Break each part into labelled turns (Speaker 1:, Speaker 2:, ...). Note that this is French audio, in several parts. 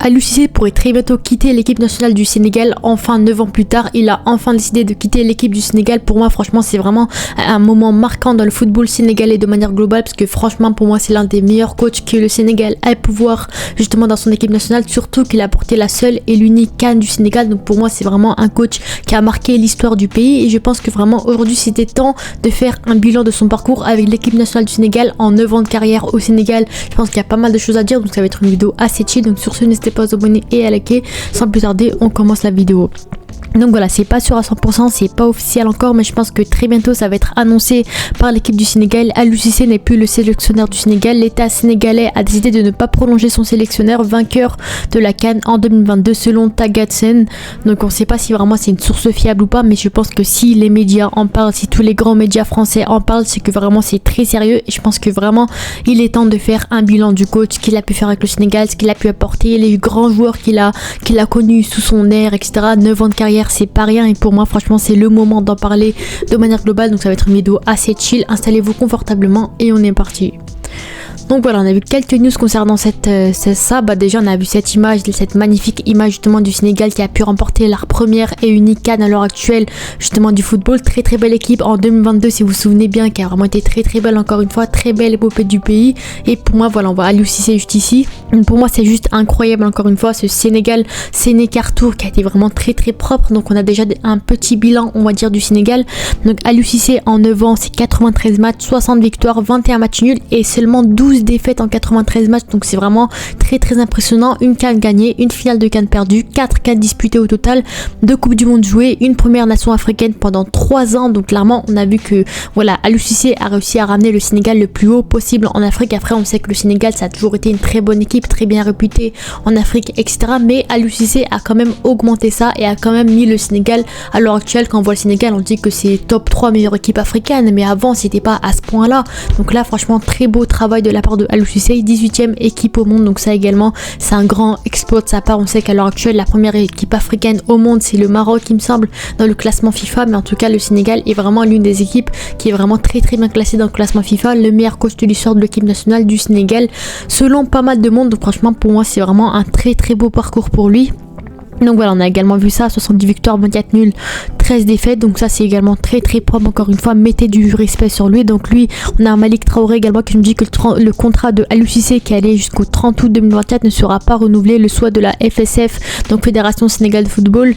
Speaker 1: Aliou Cissé pourrait très bientôt quitter l'équipe nationale du Sénégal. Enfin 9 ans plus tard, il a enfin décidé de quitter l'équipe du Sénégal. Pour moi franchement c'est vraiment un moment marquant dans le football sénégalais de manière globale, parce que franchement pour moi c'est l'un des meilleurs coachs que le Sénégal ait pu voir justement dans son équipe nationale, surtout qu'il a porté la seule et l'unique CAN du Sénégal. Donc pour moi c'est vraiment un coach qui a marqué l'histoire du pays, et je pense que vraiment aujourd'hui c'était temps de faire un bilan de son parcours avec l'équipe nationale du Sénégal en 9 ans de carrière au Sénégal. Je pense qu'il y a pas mal de choses à dire, donc ça va être une vidéo assez chill. Donc sur ce, n'hésitez pas à vous abonner et à liker. Sans plus tarder, on commence la vidéo. Donc voilà, c'est pas sûr à 100%, c'est pas officiel encore, mais je pense que très bientôt ça va être annoncé par l'équipe du Sénégal. Aliou Cissé n'est plus le sélectionneur du Sénégal. L'État sénégalais a décidé de ne pas prolonger son sélectionneur, vainqueur de la CAN en 2022 selon Tagatsen. Donc on sait pas si vraiment c'est une source fiable ou pas, mais je pense que si les médias en parlent, si tous les grands médias français en parlent, c'est que vraiment c'est très sérieux, et je pense que vraiment il est temps de faire un bilan du coach, qu'il a pu faire avec le Sénégal, ce qu'il a pu apporter, les grands joueurs qu'il a connus sous son air, etc. 9 ans de carrière, c'est pas rien, et pour moi franchement c'est le moment d'en parler de manière globale. Donc ça va être une vidéo assez chill, installez-vous confortablement et on est parti. Donc voilà, on a vu quelques news concernant ça. Déjà on a vu cette image, cette magnifique image justement du Sénégal qui a pu remporter leur première et unique CAN à l'heure actuelle justement du football. Très très belle équipe en 2022 si vous vous souvenez bien, qui a vraiment été très très belle encore une fois, très belle épopée du pays. Et pour moi voilà, on voit Aliou Cissé juste ici. Donc pour moi c'est juste incroyable encore une fois ce Sénégal Sénécar Tour qui a été vraiment très très propre. Donc on a déjà un petit bilan on va dire du Sénégal. Donc Aliou Cissé en 9 ans c'est 93 matchs, 60 victoires, 21 matchs nuls et seulement 12 défaites en 93 matchs. Donc c'est vraiment très très impressionnant. Une CAN gagnée, une finale de CAN perdue, 4 CAN disputées au total, 2 coupes du monde jouées, une première nation africaine pendant 3 ans. Donc clairement on a vu que voilà, Aliou Cissé a réussi à ramener le Sénégal le plus haut possible en Afrique. Après on sait que le Sénégal ça a toujours été une très bonne équipe, très bien réputée en Afrique, etc. Mais Aliou Cissé a quand même augmenté ça et a quand même mis le Sénégal à l'heure actuelle. Quand on voit le Sénégal on dit que c'est top 3 meilleures équipes africaines, mais avant c'était pas à ce point là. Donc là franchement très beau travail de la part de Aliou Cissé, 18e équipe au monde, donc ça également c'est un grand exploit de sa part. On sait qu'à l'heure actuelle la première équipe africaine au monde c'est le Maroc il me semble dans le classement FIFA, mais en tout cas le Sénégal est vraiment l'une des équipes qui est vraiment très très bien classée dans le classement FIFA, le meilleur coach de l'histoire de l'équipe nationale du Sénégal selon pas mal de monde. Donc franchement pour moi c'est vraiment un très très beau parcours pour lui. Donc voilà, on a également vu ça, 70 victoires, 24 nuls, 13 défaites. Donc ça c'est également très très propre, encore une fois, mettez du respect sur lui. Donc lui, on a Malick Traoré également qui nous dit que le contrat de Aliou Cissé qui allait jusqu'au 30 août 2024 ne sera pas renouvelé. Le souhait de la FSF, donc Fédération Sénégalaise de Football,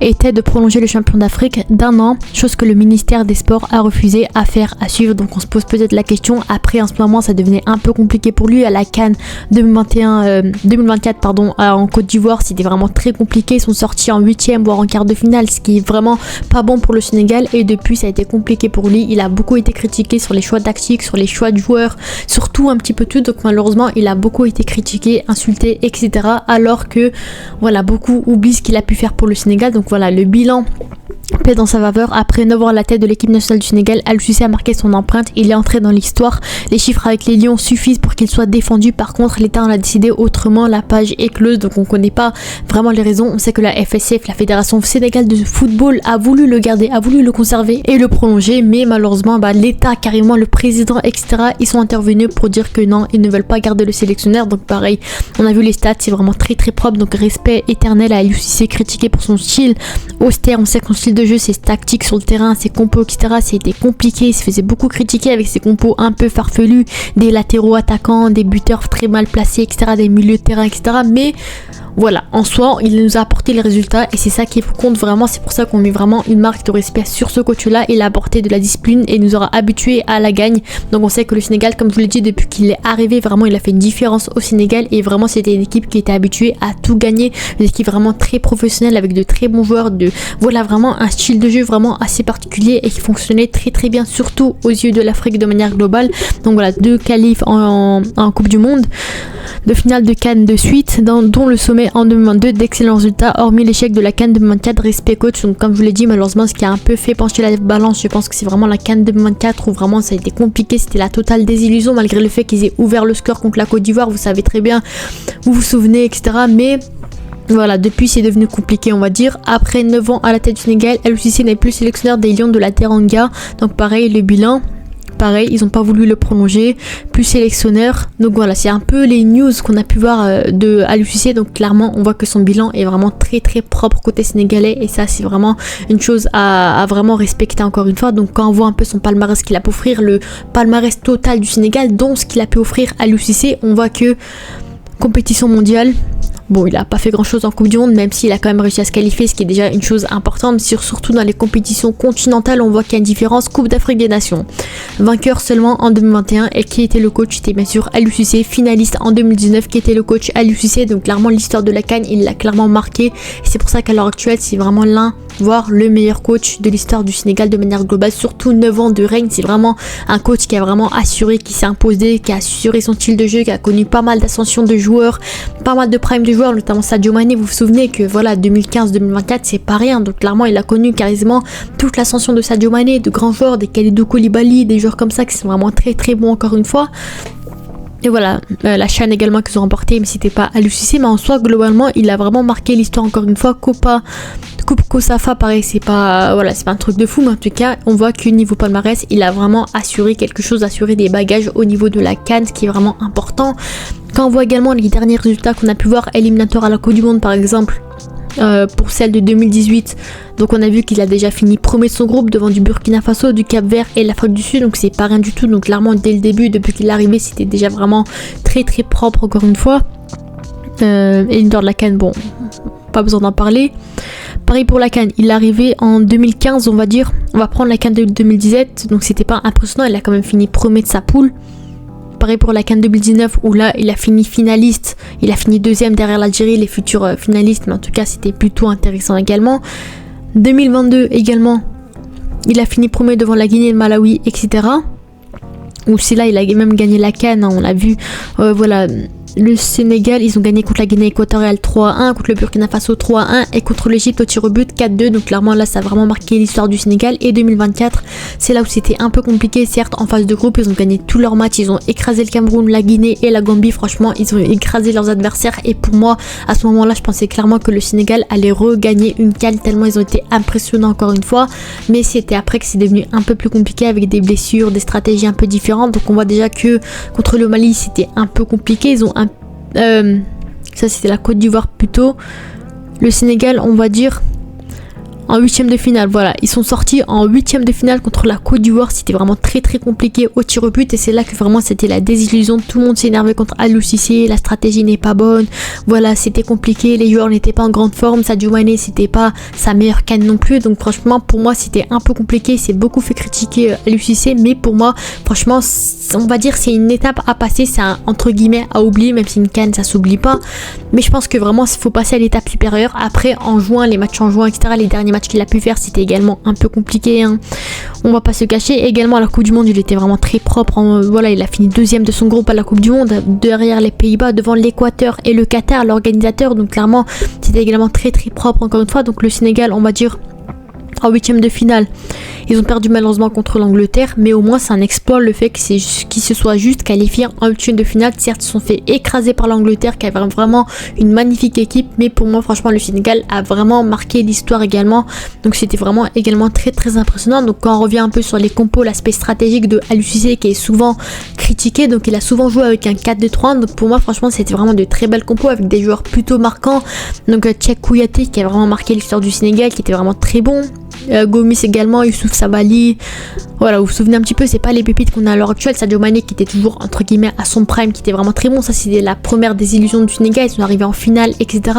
Speaker 1: était de prolonger le champion d'Afrique d'1 an, chose que le ministère des Sports a refusé, à faire à suivre. Donc on se pose peut-être la question, après en ce moment ça devenait un peu compliqué pour lui. À la CAN 2024 en Côte d'Ivoire c'était vraiment très compliqué. Ils sont sortis en 8e voire en quart de finale, ce qui est vraiment pas bon pour le Sénégal, et depuis ça a été compliqué pour lui. Il a beaucoup été critiqué sur les choix tactiques, sur les choix de joueurs, surtout un petit peu tout. Donc malheureusement il a beaucoup été critiqué, insulté, etc. Alors que voilà, beaucoup oublient ce qu'il a pu faire pour le Sénégal. Donc voilà, le bilan plaît dans sa faveur. Après 9 ans à la tête de l'équipe nationale du Sénégal, Aliou Cissé a marqué son empreinte, il est entré dans l'histoire. Les chiffres avec les Lions suffisent pour qu'il soit défendu. Par contre l'État en a décidé autrement, la page est close. Donc on connaît pas vraiment les raisons. On sait que la FSF, la Fédération Sénégalaise de Football, a voulu le garder, a voulu le conserver et le prolonger, mais malheureusement l'État, carrément le président, etc. ils sont intervenus pour dire que non, ils ne veulent pas garder le sélectionneur. Donc pareil, on a vu les stats, c'est vraiment très très propre. Donc respect éternel à Aliou Cissé, critiqué pour son style austère. On sait que son style de jeu, ses tactiques sur le terrain, ses compos, etc. C'était compliqué, il se faisait beaucoup critiquer avec ses compos un peu farfelus, des latéraux attaquants, des buteurs très mal placés, etc. des milieux de terrain, etc. Mais voilà, en soi, il nous a apporté les résultats et c'est ça qui compte vraiment. C'est pour ça qu'on met vraiment une marque de respect sur ce coach-là. Il a apporté de la discipline et nous aura habitués à la gagne. Donc on sait que le Sénégal, comme je vous l'ai dit, depuis qu'il est arrivé, vraiment il a fait une différence au Sénégal, et vraiment c'était une équipe qui était habituée à tout gagner, une équipe vraiment très professionnelle avec de très bons joueurs, voilà vraiment un style de jeu vraiment assez particulier et qui fonctionnait très très bien, surtout aux yeux de l'Afrique de manière globale. Donc voilà, 2 qualifs en Coupe du Monde, 2 finales de CAN de suite, dont le sommet en 2022, d'excellents résultats, hormis l'échec de la CAN 2024, respect coach. Donc comme je vous l'ai dit, malheureusement ce qui a un peu fait pencher la balance, je pense que c'est vraiment la CAN 2024 où vraiment ça a été compliqué, c'était la totale désillusion malgré le fait qu'ils aient ouvert le score contre la Côte d'Ivoire, vous savez très bien, vous vous souvenez, etc. Mais voilà, depuis c'est devenu compliqué on va dire. Après 9 ans à la tête du Sénégal, Aliou Cissé n'est plus sélectionneur des Lions de la Teranga. Donc pareil, le bilan pareil, ils ont pas voulu le prolonger, plus sélectionneur. Donc voilà, c'est un peu les news qu'on a pu voir de Aliou Cissé. Donc clairement, on voit que son bilan est vraiment très très propre côté sénégalais et ça c'est vraiment une chose à vraiment respecter encore une fois. Donc quand on voit un peu son palmarès qu'il a pu offrir, le palmarès total du Sénégal, dont ce qu'il a pu offrir à Aliou Cissé, on voit que compétition mondiale, bon, il a pas fait grand chose en Coupe du Monde, même s'il a quand même réussi à se qualifier, ce qui est déjà une chose importante. Surtout dans les compétitions continentales, on voit qu'il y a une différence. Coupe d'Afrique des Nations, vainqueur seulement en 2021. Et qui était le coach? C'était bien sûr Aliou Cissé, finaliste en 2019. Qui était le coach? Aliou Cissé. Donc clairement, l'histoire de la CAN, il l'a clairement marqué. Et c'est pour ça qu'à l'heure actuelle, c'est vraiment l'un, voire le meilleur coach de l'histoire du Sénégal de manière globale. Surtout 9 ans de règne, c'est vraiment un coach qui a vraiment assuré, qui s'est imposé, qui a assuré son style de jeu, qui a connu pas mal d'ascensions de joueurs, pas mal de prime de joueurs, notamment Sadio Mané. Vous vous souvenez que voilà, 2015-2024 c'est pas rien, donc clairement il a connu quasiment toute l'ascension de Sadio Mané, de grands joueurs, des Kalidou Koulibaly, des joueurs comme ça qui sont vraiment très très bons encore une fois. Et voilà, la CHAN également qu'ils ont remporté, mais c'était pas Aliou Cissé, mais en soi globalement il a vraiment marqué l'histoire encore une fois. Coupe Kosafa, pareil, c'est pas voilà, c'est pas un truc de fou, mais en tout cas on voit que niveau palmarès il a vraiment assuré quelque chose, assuré des bagages au niveau de la CAN, ce qui est vraiment important. Quand on voit également les derniers résultats qu'on a pu voir éliminatoires à la Coupe du Monde par exemple, pour celle de 2018, donc on a vu qu'il a déjà fini premier de son groupe devant du Burkina Faso, du Cap-Vert et l'Afrique du Sud, donc c'est pas rien du tout. Donc clairement dès le début, depuis qu'il est arrivé, c'était déjà vraiment très très propre encore une fois. Éliminatoire de la CAN, bon, pas besoin d'en parler. Pareil pour la CAN, il est arrivé en 2015 on va dire, on va prendre la CAN de 2017, donc c'était pas impressionnant, il a quand même fini premier de sa poule. Pareil pour la CAN 2019 où là il a fini finaliste, il a fini deuxième derrière l'Algérie, les futurs finalistes, mais en tout cas c'était plutôt intéressant également. 2022 également, il a fini premier devant la Guinée, le Malawi, etc. Où c'est là il a même gagné la CAN, hein, on l'a vu, voilà. Le Sénégal, ils ont gagné contre la Guinée équatoriale 3-1, contre le Burkina Faso 3-1 et contre l'Égypte au tir au but 4-2. Donc clairement là ça a vraiment marqué l'histoire du Sénégal. Et 2024, c'est là où c'était un peu compliqué. Certes en phase de groupe ils ont gagné tous leurs matchs, ils ont écrasé le Cameroun, la Guinée et la Gambie. Franchement ils ont écrasé leurs adversaires et pour moi à ce moment là je pensais clairement que le Sénégal allait regagner une CAN tellement ils ont été impressionnants encore une fois. Mais c'était après que c'est devenu un peu plus compliqué avec des blessures, des stratégies un peu différentes. Donc on voit déjà que contre le Mali c'était un peu compliqué. Ils ont ça c'était la Côte d'Ivoire plutôt. Le Sénégal on va dire en huitième de finale, voilà, ils sont sortis en huitième de finale contre la Côte d'Ivoire. C'était vraiment très très compliqué au tir au but et c'est là que vraiment c'était la désillusion. Tout le monde s'est énervé contre Aliou Cissé, la stratégie n'est pas bonne, voilà, c'était compliqué, les joueurs n'étaient pas en grande forme, Sadio Mané c'était pas sa meilleure CAN non plus, donc franchement pour moi c'était un peu compliqué. C'est beaucoup fait critiquer Aliou Cissé, mais pour moi franchement on va dire c'est une étape à passer, c'est un entre guillemets à oublier, même si une CAN ça s'oublie pas, mais je pense que vraiment il faut passer à l'étape supérieure. Après en juin, les matchs en juin etc, les derniers matchs qu'il a pu faire c'était également un peu compliqué, hein. On va pas se cacher. Également à la Coupe du Monde il était vraiment très propre, voilà, il a fini deuxième de son groupe à la Coupe du Monde derrière les Pays-Bas, devant l'Équateur et le Qatar, l'organisateur, donc clairement c'était également très très propre encore une fois. Donc le Sénégal on va dire en huitième de finale ils ont perdu malheureusement contre l'Angleterre, mais au moins c'est un exploit le fait qu'ils se soient juste qualifiés en huitième de finale. Certes ils se sont fait écraser par l'Angleterre qui avait vraiment une magnifique équipe, mais pour moi franchement le Sénégal a vraiment marqué l'histoire également, donc c'était vraiment également très très impressionnant. Donc quand on revient un peu sur les compos, l'aspect stratégique de Aliou Cissé qui est souvent critiqué, donc il a souvent joué avec un 4-2-3-1, donc pour moi franchement c'était vraiment de très belles compos avec des joueurs plutôt marquants. Donc Cheikh Kouyaté qui a vraiment marqué l'histoire du Sénégal, qui était vraiment très bon, Gomis également, Youssouf Sabaly, voilà, vous vous souvenez un petit peu, c'est pas les pépites qu'on a à l'heure actuelle. Sadio Mané qui était toujours entre guillemets à son prime, qui était vraiment très bon, ça c'était la première désillusion du Sénégal, ils sont arrivés en finale etc.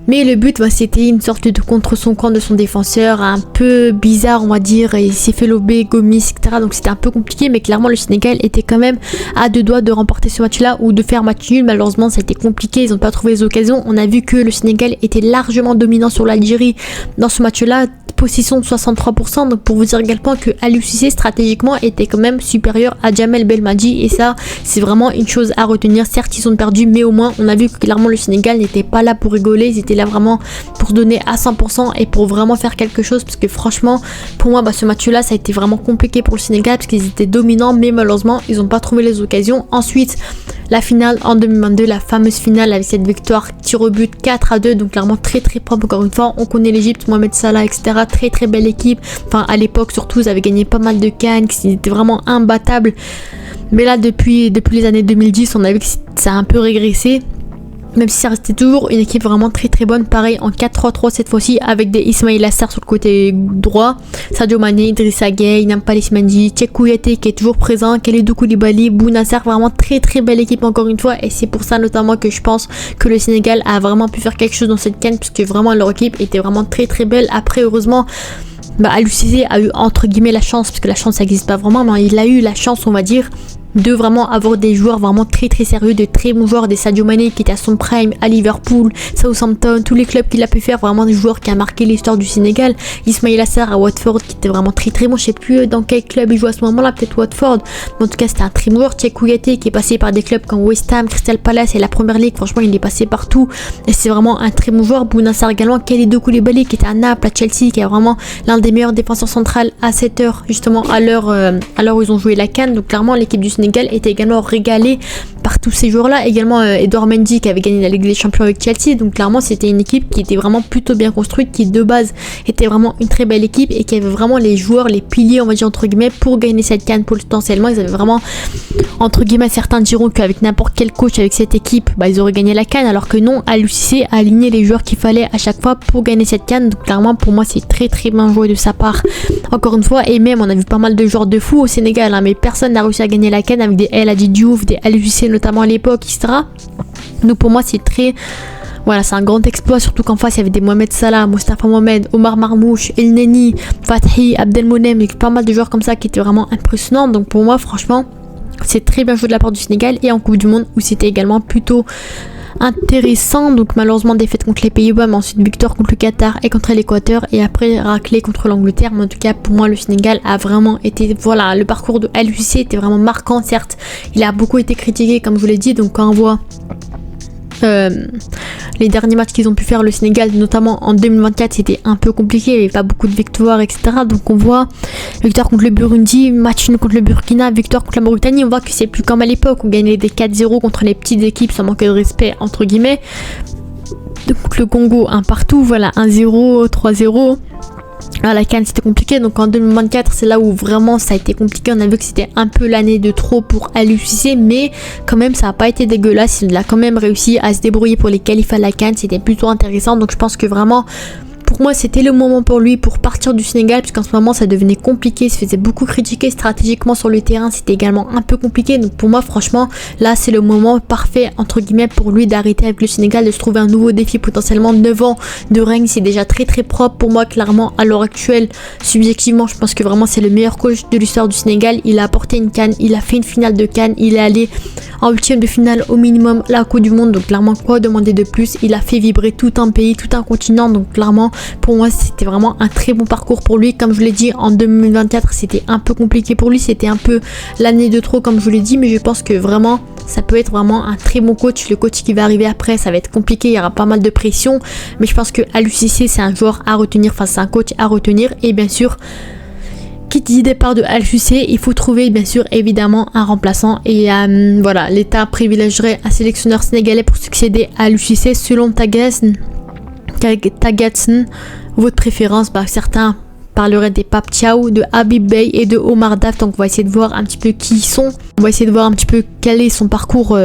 Speaker 1: Mais le but c'était une sorte de contre son camp de son défenseur un peu bizarre on va dire, et il s'est fait lober Gomis etc, donc c'était un peu compliqué, mais clairement le Sénégal était quand même à deux doigts de remporter ce match là ou de faire match nul. Malheureusement ça a été compliqué, ils n'ont pas trouvé les occasions. On a vu que le Sénégal était largement dominant sur l'Algérie dans ce match là, possession de 63%, donc pour vous dire à quel point que Aliou Cissé stratégiquement était quand même supérieur à Djamel Belmadi, et ça c'est vraiment une chose à retenir. Certes ils ont perdu, mais au moins on a vu que clairement le Sénégal n'était pas là pour rigoler, ils étaient là vraiment pour se donner à 100% et pour vraiment faire quelque chose, parce que franchement pour moi ce match là ça a été vraiment compliqué pour le Sénégal parce qu'ils étaient dominants, mais malheureusement ils n'ont pas trouvé les occasions. Ensuite la finale en 2022, la fameuse finale avec cette victoire tir au but 4-2, donc clairement très très propre encore une fois. On connaît l'Égypte, Mohamed Salah etc, très très belle équipe. Enfin à l'époque surtout, ils avaient gagné pas mal de CAN, ils étaient vraiment imbattables. Mais là depuis les années 2010, on a vu que ça a un peu régressé. Même si ça restait toujours une équipe vraiment très très bonne. Pareil en 4-3-3 cette fois-ci, avec des Ismail Assar sur le côté droit, Sadio Mané, Idrissa Gueye, Nampalys Mendy, Cheikhou Kouyaté qui est toujours présent, Kalidou Koulibaly, Bouna Sarr. Vraiment très très belle équipe encore une fois. Et c'est pour ça notamment que je pense que le Sénégal a vraiment pu faire quelque chose dans cette CAN, puisque vraiment leur équipe était vraiment très très belle. Après heureusement, Aliou Cissé a eu entre guillemets la chance, parce que la chance ça n'existe pas vraiment, mais il a eu la chance on va dire de vraiment avoir des joueurs vraiment très très sérieux, de très bons joueurs, des Sadio Mané qui était à son prime à Liverpool, Southampton, tous les clubs qu'il a pu faire, vraiment des joueurs qui a marqué l'histoire du Sénégal. Ismail Assar à Watford qui était vraiment très très bon, je sais plus dans quel club il joue à ce moment là, peut-être Watford, mais en tout cas c'était un très bon joueur. Cheikhou Kouyaté qui est passé par des clubs comme West Ham, Crystal Palace et la Première Ligue, franchement il est passé partout et c'est vraiment un très bon joueur. Bouna Sarr également, Kalidou Koulibaly qui était à Naples, à Chelsea, qui est vraiment l'un des meilleurs défenseurs centrales à cette heure, justement à l'heure où ils ont joué la CAN. Donc clairement l'équipe du Sénégal était également régalée par tous ces joueurs-là. Également Edouard Mendy qui avait gagné la Ligue des Champions avec Chelsea. Donc clairement c'était une équipe qui était vraiment plutôt bien construite, qui de base était vraiment une très belle équipe et qui avait vraiment les joueurs, les piliers on va dire entre guillemets pour gagner cette CAN potentiellement. Ils avaient vraiment entre guillemets, certains diront qu'avec n'importe quel coach avec cette équipe ils auraient gagné la CAN, alors que non, Aliou Cissé a aligné les joueurs qu'il fallait à chaque fois pour gagner cette CAN. Donc clairement pour moi c'est très très bien joué de sa part encore une fois. Et même on a vu pas mal de joueurs de fou au Sénégal mais personne n'a réussi à gagner la CAN avec des El Hadji Diouf, des Aliou Cissé notamment à l'époque, etc. Donc pour moi c'est très... Voilà, c'est un grand exploit, surtout qu'en face il y avait des Mohamed Salah, Mostafa Mohamed, Omar Marmouche, El Neni, Fathi, Abdelmonem, et pas mal de joueurs comme ça qui étaient vraiment impressionnants. Donc pour moi franchement c'est très bien joué de la part du Sénégal. Et en Coupe du Monde où c'était également plutôt intéressant. Donc malheureusement défaite contre les Pays-Bas, mais ensuite victoire contre le Qatar et contre l'Équateur, et après raclée contre l'Angleterre. Mais en tout cas pour moi le Sénégal a vraiment été, voilà, le parcours de Aliou Cissé était vraiment marquant. Certes il a beaucoup été critiqué comme je vous l'ai dit, donc quand on voit les derniers matchs qu'ils ont pu faire le Sénégal, notamment en 2024, c'était un peu compliqué, il n'y avait pas beaucoup de victoires, etc. Donc on voit victoire contre le Burundi, match nul contre le Burkina, victoire contre la Mauritanie. On voit que c'est plus comme à l'époque, on gagnait des 4-0 contre les petites équipes sans manquer de respect entre guillemets. Donc le Congo un partout, voilà, 1-0, 3-0. À la CAN c'était compliqué, donc en 2024 c'est là où vraiment ça a été compliqué. On a vu que c'était un peu l'année de trop pour Aliou Cissé, mais quand même ça n'a pas été dégueulasse. Il a quand même réussi à se débrouiller pour les qualifs à la CAN, c'était plutôt intéressant. Donc je pense que vraiment pour moi c'était le moment pour lui pour partir du Sénégal, puisqu'en ce moment ça devenait compliqué, il se faisait beaucoup critiquer stratégiquement sur le terrain, c'était également un peu compliqué. Donc pour moi franchement là c'est le moment parfait entre guillemets pour lui d'arrêter avec le Sénégal, de se trouver un nouveau défi. Potentiellement 9 ans de règne, c'est déjà très très propre pour moi. Clairement à l'heure actuelle, subjectivement je pense que vraiment c'est le meilleur coach de l'histoire du Sénégal. Il a apporté une CAN, il a fait une finale de CAN, il est allé en 8e de finale au minimum la Coupe du Monde. Donc clairement quoi demander de plus, il a fait vibrer tout un pays, tout un continent. Donc clairement pour moi c'était vraiment un très bon parcours pour lui. Comme je vous l'ai dit, en 2024 c'était un peu compliqué pour lui, c'était un peu l'année de trop comme je vous l'ai dit, mais je pense que vraiment ça peut être vraiment un très bon coach. Le coach qui va arriver après ça va être compliqué, il y aura pas mal de pression, mais je pense que Aliou Cissé c'est un joueur à retenir, enfin c'est un coach à retenir. Et bien sûr qui dit départ de Aliou Cissé, il faut trouver bien sûr évidemment un remplaçant. Et voilà, l'État privilégierait un sélectionneur sénégalais pour succéder à Aliou Cissé. Selon Tagatsen, votre préférence, certains parleraient des Pape Thiaw, de Habib Beye et de Omar Daf. Donc on va essayer de voir un petit peu qui ils sont, on va essayer de voir un petit peu quel est son parcours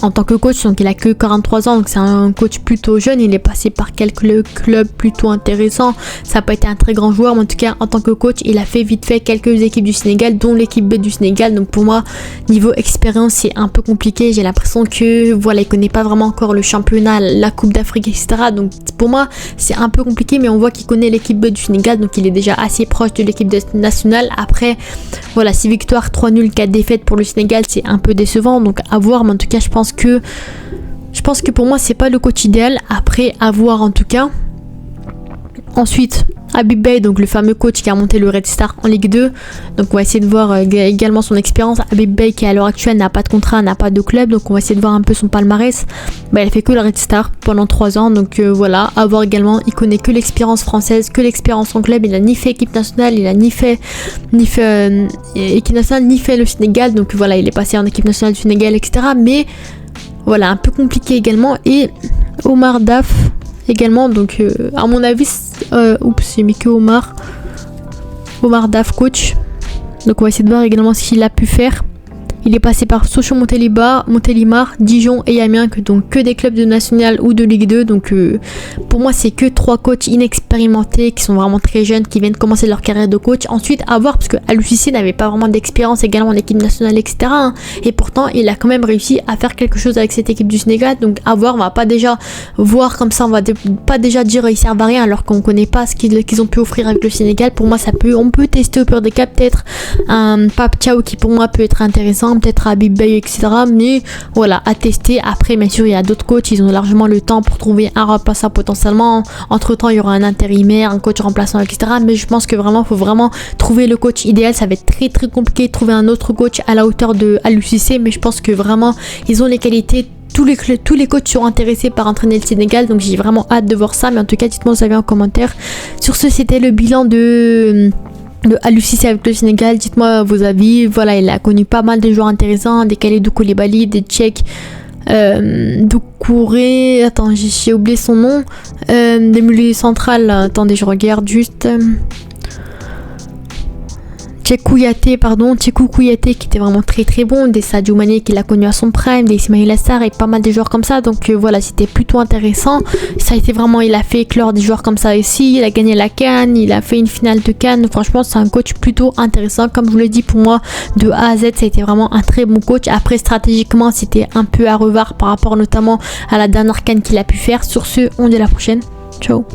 Speaker 1: en tant que coach. Donc il a que 43 ans, donc c'est un coach plutôt jeune, il est passé par quelques clubs plutôt intéressants, ça n'a pas été un très grand joueur, mais en tout cas en tant que coach il a fait vite fait quelques équipes du Sénégal, dont l'équipe B du Sénégal. Donc pour moi niveau expérience c'est un peu compliqué, j'ai l'impression que voilà il connaît pas vraiment encore le championnat, la Coupe d'Afrique, etc. Donc pour moi c'est un peu compliqué, mais on voit qu'il connaît l'équipe B du Sénégal, donc il est déjà assez proche de l'équipe nationale. Après voilà, 6 victoires, 3 nuls, 4 défaites pour le Sénégal, c'est un peu décevant, donc à voir. Mais en tout cas je pense que pour moi c'est pas le coach idéal, après à voir en tout cas. Ensuite Habib Beye, donc le fameux coach qui a monté le Red Star en Ligue 2, donc on va essayer de voir également son expérience. Habib Beye qui à l'heure actuelle n'a pas de contrat, n'a pas de club, donc on va essayer de voir un peu son palmarès. Il a fait que le Red Star pendant 3 ans, donc voilà, à voir également. Il connaît que l'expérience française, que l'expérience en club, il a ni fait équipe nationale, il a ni fait équipe nationale, ni fait le Sénégal, donc voilà, il est passé en équipe nationale du Sénégal, etc. Mais voilà, un peu compliqué également. Et Omar Daf également, donc à mon avis J'ai mis que Omar Daf coach. Donc on va essayer de voir également ce qu'il a pu faire. Il est passé par Sochaux Montélimar, Dijon et Amiens, donc que des clubs de national ou de Ligue 2. Donc pour moi c'est que 3 coachs inexpérimentés qui sont vraiment très jeunes, qui viennent commencer leur carrière de coach. Ensuite à voir, parce que l'UCC n'avait pas vraiment d'expérience également en équipe nationale, etc. Et pourtant il a quand même réussi à faire quelque chose avec cette équipe du Sénégal. Donc à voir, on va pas déjà voir comme ça, on va pas déjà dire ils servent à rien alors qu'on connaît pas ce qu'ils ont pu offrir avec le Sénégal. Pour moi on peut tester au pire des cas peut-être un Pape Thiaw qui pour moi peut être intéressant, peut-être Habib Beye, etc. Mais voilà, à tester. Après, bien sûr, il y a d'autres coachs, ils ont largement le temps pour trouver un remplaçant potentiellement. Entre temps, il y aura un intérimaire, un coach remplaçant, etc. Mais je pense que vraiment, il faut vraiment trouver le coach idéal. Ça va être très très compliqué de trouver un autre coach à la hauteur de l'UCC, mais je pense que vraiment, ils ont les qualités. Tous les coachs sont intéressés par entraîner le Sénégal, donc j'ai vraiment hâte de voir ça. Mais en tout cas, dites-moi vous avez en commentaire. Sur ce, c'était le bilan de l'UCC avec le Sénégal. Dites-moi vos avis. Voilà, il a connu pas mal de joueurs intéressants, des Kalidou Koulibaly, des Tchèques, Doucouré, attends, j'ai oublié son nom, des milieux centrales, attendez, je regarde juste. Tchekou Kouyaté qui était vraiment très très bon, des Sadio Mané qui l'a connu à son prime, des Ismaïla Sarr et pas mal de joueurs comme ça. Donc voilà, c'était plutôt intéressant. Ça a été vraiment, il a fait éclore des joueurs comme ça ici, il a gagné la CAN, il a fait une finale de CAN. Franchement, c'est un coach plutôt intéressant. Comme je vous l'ai dit, pour moi, de A à Z, ça a été vraiment un très bon coach. Après, stratégiquement, c'était un peu à revoir par rapport notamment à la dernière CAN qu'il a pu faire. Sur ce, on dit à la prochaine. Ciao.